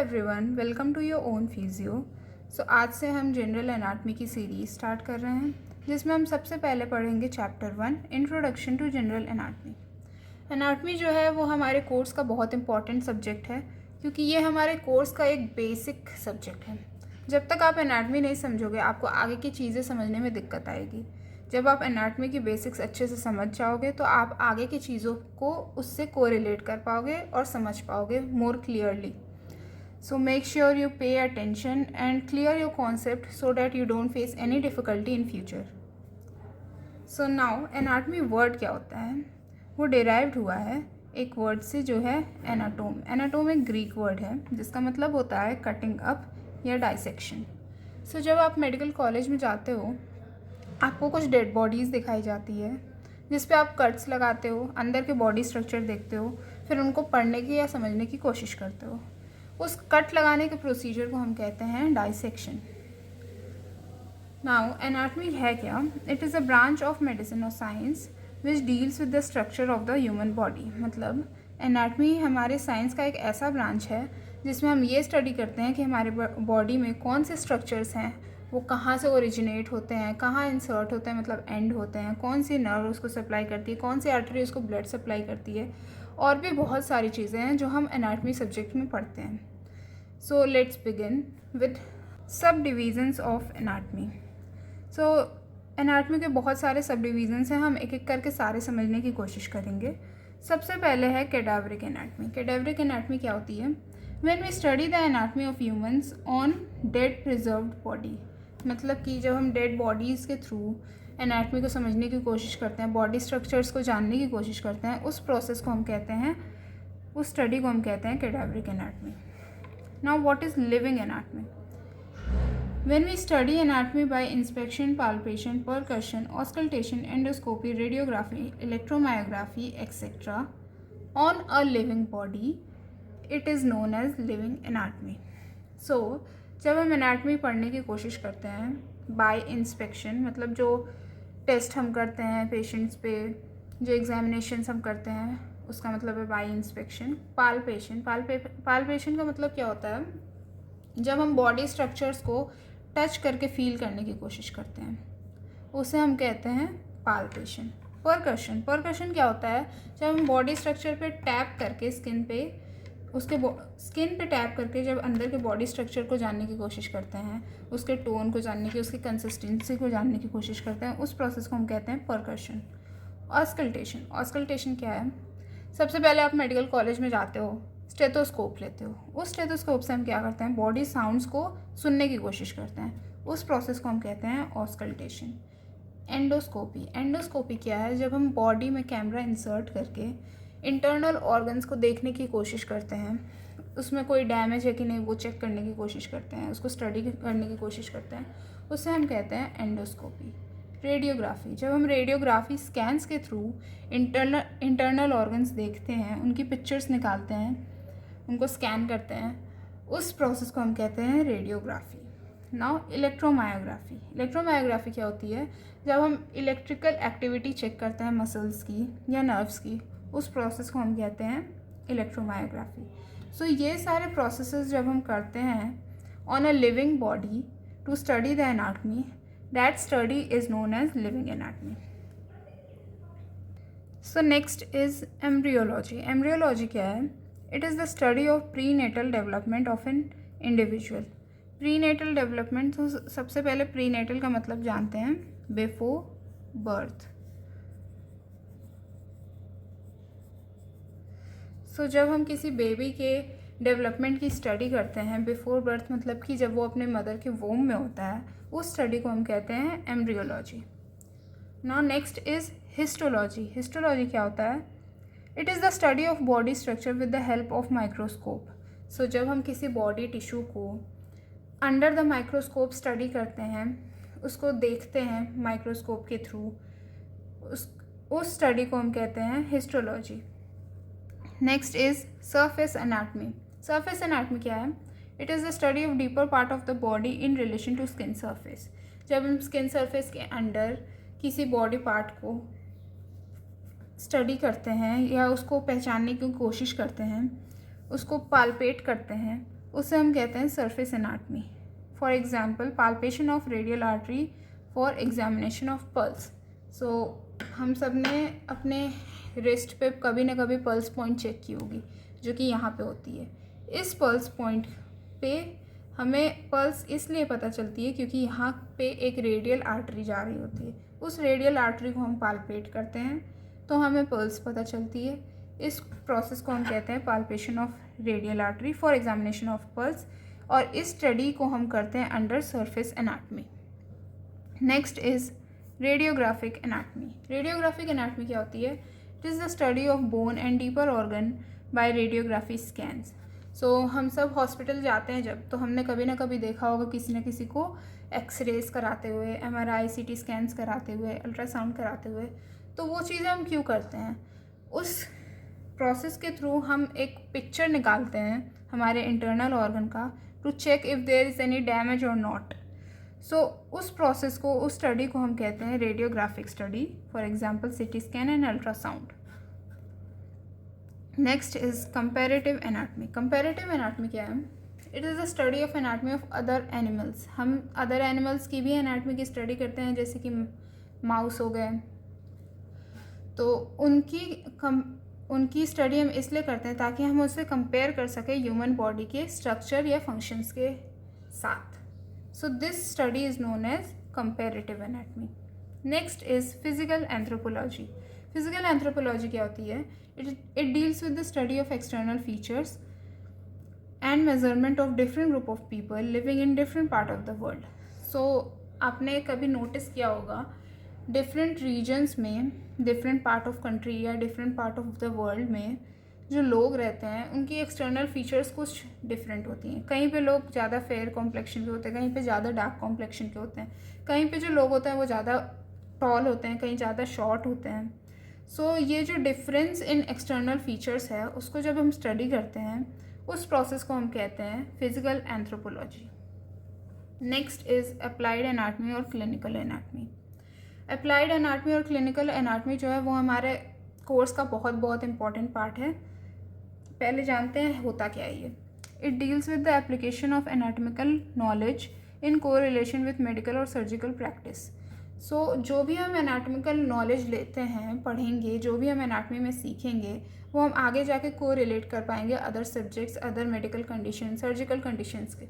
Everyone, welcome to your own physio. आज से हम जनरल एनाटमी की सीरीज़ स्टार्ट कर रहे हैं, जिसमें हम सबसे पहले पढ़ेंगे chapter 1 introduction to general anatomy. Anatomy जो है वो हमारे कोर्स का बहुत इंपॉर्टेंट सब्जेक्ट है, क्योंकि ये हमारे कोर्स का एक बेसिक सब्जेक्ट है। जब तक आप एनाटमी नहीं समझोगे, आपको आगे की चीज़ें समझने में दिक्कत आएगी। जब आप एनाटमी की बेसिक्स अच्छे से समझ जाओगे तो आप आगे की चीज़ों को उससे कोरिलेट कर पाओगे और समझ पाओगे more clearly. So make sure you pay attention and clear your concept so that you don't face any difficulty in future. So now anatomy word क्या होता है? वो derived हुआ है एक वर्ड से जो है एनाटोम। एनाटोम एक ग्रीक वर्ड है जिसका मतलब होता है कटिंग अप या डाइसेक्शन। जब आप मेडिकल कॉलेज में जाते हो, आपको कुछ डेड बॉडीज़ दिखाई जाती है जिस पे आप कट्स लगाते हो, अंदर के बॉडी स्ट्रक्चर देखते हो, फिर उनको पढ़ने की या समझने की कोशिश करते हो। उस कट लगाने के प्रोसीजर को हम कहते हैं डाइसेक्शन। नाउ एनाटमी है क्या? It is a branch of medicine और science which deals with the structure of the human body. मतलब एनाटमी हमारे साइंस का एक ऐसा ब्रांच है जिसमें हम ये स्टडी करते हैं कि हमारे बॉडी में कौन से स्ट्रक्चर्स हैं, वो कहाँ से ओरिजिनेट होते हैं, कहाँ इंसर्ट होते हैं, मतलब एंड होते हैं, कौन सी नर्व उसको सप्लाई करती है, कौन सी आर्टरी उसको ब्लड सप्लाई करती है, और भी बहुत सारी चीज़ें हैं जो हम एनाटमी सब्जेक्ट में पढ़ते हैं। So let's begin with subdivisions of anatomy. So anatomy के बहुत सारे subdivisions हैं, हम एक एक करके सारे समझने की कोशिश करेंगे। सबसे पहले है cadaveric anatomy. Cadaveric anatomy क्या होती है? When we study the anatomy of humans on dead preserved body. मतलब कि जब हम dead bodies के थ्रू anatomy को समझने की कोशिश करते हैं, body structures को जानने की कोशिश करते हैं, उस process को हम कहते हैं, उस study को हम कहते हैं cadaveric anatomy. Now what is living anatomy? When we study anatomy by inspection, palpation, percussion, auscultation, endoscopy, radiography, electromyography, etc. on a living body, it is known as living anatomy. So जब हम anatomy पढ़ने की कोशिश करते हैं by inspection, मतलब जो test हम करते हैं पेशेंट्स पे, जो एग्जामिनेशंस हम करते हैं, उसका मतलब है बाई इंस्पेक्शन। पाल्पेशन का मतलब क्या होता है? जब हम बॉडी स्ट्रक्चर्स को टच करके फील करने की कोशिश करते हैं, उसे हम कहते हैं पाल्पेशन। परकशन क्या होता है? जब हम बॉडी स्ट्रक्चर पे टैप करके स्किन पे टैप करके जब अंदर के बॉडी स्ट्रक्चर को जानने की कोशिश करते हैं, उसके टोन को जानने की, उसकी कंसिस्टेंसी को जानने की कोशिश करते हैं, उस प्रोसेस को हम कहते हैं परकशन। ऑस्कल्टेशन क्या है? सबसे पहले आप मेडिकल कॉलेज में जाते हो, स्टेथोस्कोप लेते हो। उस स्टेथोस्कोप से हम क्या करते हैं? बॉडी साउंड्स को सुनने की कोशिश करते हैं। उस प्रोसेस को हम कहते हैं ऑस्कल्टेशन। एंडोस्कोपी क्या है? जब हम बॉडी में कैमरा इंसर्ट करके इंटरनल ऑर्गन्स को देखने की कोशिश करते हैं, उसमें कोई डैमेज है कि नहीं वो चेक करने की कोशिश करते हैं, उसको स्टडी करने की कोशिश करते हैं, उससे हम कहते हैं एंडोस्कोपी। रेडियोग्राफी, जब हम रेडियोग्राफी स्कैन्स के थ्रू इंटरनल ऑर्गन्स देखते हैं, उनकी पिक्चर्स निकालते हैं, उनको स्कैन करते हैं, उस प्रोसेस को हम कहते हैं रेडियोग्राफी। नाउ इलेक्ट्रोमायोग्राफी क्या होती है? जब हम इलेक्ट्रिकल एक्टिविटी चेक करते हैं मसल्स की या नर्व्स की, उस प्रोसेस को हम कहते हैं इलेक्ट्रोमायोग्राफी। ये सारे प्रोसेसेस जब हम करते हैं on a living body to study the anatomy, that study is known as living anatomy. Next is embryology. Embryology क्या है? It is the study of prenatal development of an individual. Prenatal development, तो सबसे पहले prenatal का मतलब जानते हैं, before birth. जब हम किसी बेबी के डेवलपमेंट की स्टडी करते हैं बिफोर बर्थ, मतलब कि जब वो अपने मदर के वोम में होता है, उस स्टडी को हम कहते हैं embryology. Now next is histology. Histology क्या होता है? It is the study of body structure with the help of microscope. जब हम किसी बॉडी टिश्यू को अंडर द माइक्रोस्कोप स्टडी करते हैं, उसको देखते हैं माइक्रोस्कोप के थ्रू, उस स्टडी को हम कहते हैं histology. Next is surface anatomy. Surface anatomy क्या है? It is the study of deeper part of the body in relation to skin surface. जब हम स्किन सरफेस के अंडर किसी बॉडी पार्ट को स्टडी करते हैं या उसको पहचानने की कोशिश करते हैं, उसको पाल्पेट करते हैं, उसे हम कहते हैं surface anatomy. For example palpation of radial artery for examination of pulse. So हम सब ने अपने रिस्ट पे कभी ना कभी पल्स पॉइंट चेक की होगी, जो कि यहाँ पे होती है। इस पल्स पॉइंट पे हमें पल्स इसलिए पता चलती है क्योंकि यहाँ पे एक रेडियल आर्टरी जा रही होती है। उस रेडियल आर्टरी को हम पाल्पेट करते हैं तो हमें पल्स पता चलती है। इस प्रोसेस को हम कहते हैं palpation of radial artery for examination of pulse, और इस स्टडी को हम करते हैं under surface anatomy. Next is radiographic anatomy. Radiographic anatomy क्या होती है? It is the study of bone and deeper organ by radiography scans. So हम सब हॉस्पिटल जाते हैं जब, तो हमने कभी ना कभी देखा होगा किसी न किसी को एक्सरेज कराते हुए, MRI CT स्कैन्स कराते हुए, अल्ट्रासाउंड कराते हुए। तो वो चीज़ें हम क्यों करते हैं? उस प्रोसेस के थ्रू हम एक पिक्चर निकालते हैं हमारे इंटरनल ऑर्गन का, to check if there is any damage और नॉट। सो उस प्रोसेस को, उस स्टडी को हम कहते हैं radiographic study, for example CT scan and ultrasound. Next is comparative anatomy. Comparative anatomy क्या है? It is the study of anatomy of other animals. हम अदर एनिमल्स की भी एनाटमी की स्टडी करते हैं, जैसे कि माउस हो गए, तो उनकी स्टडी हम इसलिए करते हैं ताकि हम उससे कंपेयर कर सकें ह्यूमन बॉडी के स्ट्रक्चर या फंक्शंस के साथ। So this study is known as comparative anatomy. Next is physical anthropology. Physical anthropology क्या होती है? It deals with the study of external features and measurement of different group of people living in different part of the world. So आपने कभी notice किया होगा different regions में, different part of country या different part of the world में जो लोग रहते हैं उनकी एक्सटर्नल फीचर्स कुछ डिफरेंट होती हैं। कहीं पे लोग ज़्यादा फेयर कॉम्प्लेक्शन के होते हैं, कहीं पे ज़्यादा डार्क कॉम्प्लेक्शन के होते हैं, कहीं पे जो लोग होते हैं वो ज़्यादा टॉल होते हैं, कहीं ज़्यादा शॉर्ट होते हैं। सो ये जो डिफरेंस इन एक्सटर्नल फीचर्स है उसको जब हम स्टडी करते हैं, उस प्रोसेस को हम कहते हैं physical anthropology. Next is applied anatomy और क्लिनिकल एनाटमी। अप्लाइड एनाटमी और क्लिनिकल एनाटमी जो है वो हमारे कोर्स का बहुत बहुत इंपॉर्टेंट पार्ट है। पहले जानते हैं होता क्या है ये। It deals with the application of anatomical knowledge in correlation with medical और सर्जिकल प्रैक्टिस। सो जो भी हम एनाटमिकल नॉलेज लेते हैं, पढ़ेंगे, जो भी हम एनाटमी में सीखेंगे, वो हम आगे जाके कोरिलेट कर पाएंगे other subjects, other medical condition, surgical conditions के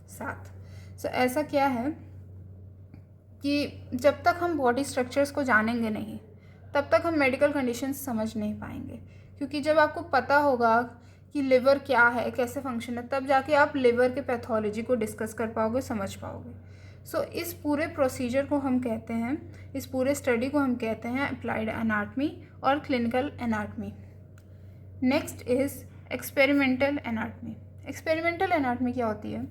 साथ। सो ऐसा क्या है कि जब तक हम बॉडी स्ट्रक्चर्स को जानेंगे नहीं, तब तक हम मेडिकल कंडीशंस समझ नहीं पाएंगे। क्योंकि जब आपको पता होगा कि लिवर क्या है, कैसे फंक्शन है, तब जाके आप लिवर के पैथोलॉजी को डिस्कस कर पाओगे, समझ पाओगे। सो इस पूरे प्रोसीजर को हम कहते हैं, इस पूरे स्टडी को हम कहते हैं अप्लाइड एनाटमी और clinical anatomy. Next is experimental anatomy. Experimental anatomy क्या होती है?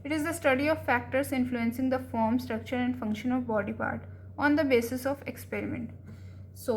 It is the study of factors influencing the form, structure and function of body part on the basis of experiment. So,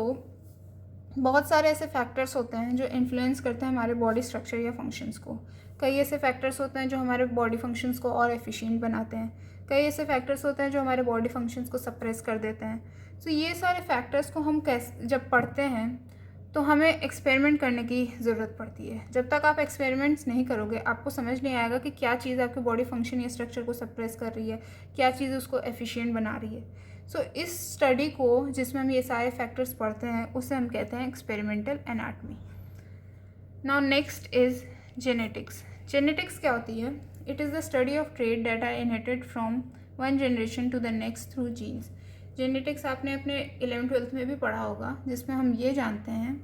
बहुत सारे ऐसे factors होते हैं जो इन्फ्लुएंस करते हैं हमारे बॉडी स्ट्रक्चर या फंक्शंस को। कई ऐसे फैक्टर्स होते हैं जो हमारे बॉडी फंक्शंस को और एफिशिएंट बनाते हैं, कई ऐसे फैक्टर्स होते हैं जो हमारे बॉडी फंक्शंस को सप्रेस कर देते हैं। सो ये सारे फैक्टर्स को हम कैसे जब पढ़ते हैं तो हमें एक्सपेरिमेंट करने की ज़रूरत पड़ती है। जब तक आप एक्सपेरिमेंट्स नहीं करोगे, आपको समझ नहीं आएगा कि क्या चीज़ आपके बॉडी फंक्शन या स्ट्रक्चर को सप्रेस कर रही है, क्या चीज़ उसको एफिशिएंट बना रही है। सो इस स्टडी को, जिसमें हम ये सारे फैक्टर्स पढ़ते हैं, उसे हम कहते हैं experimental anatomy. Now next is genetics. Genetics क्या होती है? It is the study of trait that are inherited from one generation to the next through genes. Genetics आपने अपने 11th-12th में भी पढ़ा होगा, जिसमें हम ये जानते हैं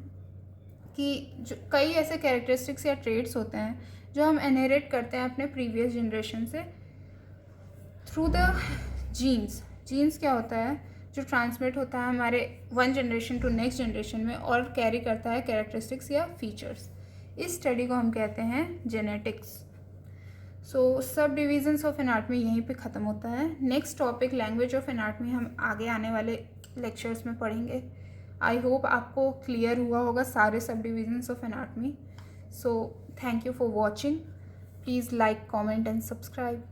कि जो कई ऐसे कैरेक्टरिस्टिक्स या ट्रेट्स होते हैं जो हम इनहेरिट करते हैं अपने प्रीवियस जनरेशन से थ्रू द जीन्स। जीन्स क्या होता है? जो ट्रांसमिट होता है हमारे one generation to next generation में और कैरी करता है कैरेक्टरिस्टिक्स या फीचर्स। इस स्टडी को हम कहते हैं जेनेटिक्स। सो सब डिविजन्स ऑफ एनाटमी यहीं पे ख़त्म होता है। Next topic language of anatomy हम आगे आने वाले लेक्चर्स में पढ़ेंगे। आई होप आपको क्लियर हुआ होगा सारे सब divisions of anatomy. So thank you for watching. Please like, comment and subscribe.